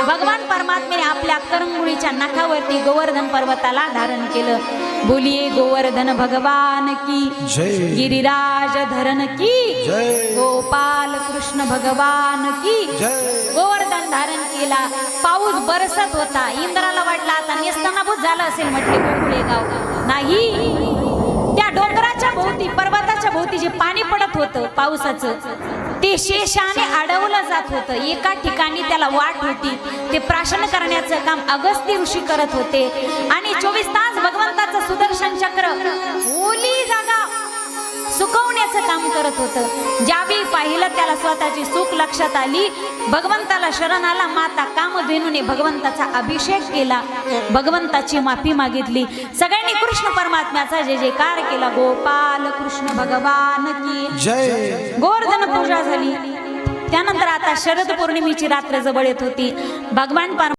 भगवान परमात्म्याने आपल्या करंगुळीच्या नाकावरती गोवर्धन पर्वताला धारण केलं। बोलिये गोवर्धन भगवान की जय, गिरिराज धरण की जय, गोपाल कृष्ण भगवान की जय। गोवर्धन धारण केला। पाऊस बरसत होता। इंद्राला वाटला आता नेस्तनाभूत झालं असेल म्हटले गोकुळे गाव। नाही, त्या डोंगराच्या भोवती पर्वताच्या भोवती जे पाणी पडत होतं पावसाचं ते शेषाने अडवलं जात होतं। एका ठिकाणी त्याला वाट होती, ते प्राशन करण्याचं काम अगस्त्य ऋषी करत होते आणि 24 तास भगवंताचं सुदर्शन चक्र ओली जागा सुकवण्याचं काम करत होतं। ज्यावेळी पाहिलं त्याला स्वतःची चूक लक्षात आली, भगवंताला शरण आला। माता कामधेनूने भगवंताचा अभिषेक केला, भगवंताची माफी मागितली। सगळ्यांनी कृष्ण परमात्म्याचा जय जयकार केला। गोपाल कृष्ण भगवान की जय। गोवर्धन पूजा झाली। त्यानंतर आता शरद पौर्णिमेची रात्र जवळ येत होती। भगवान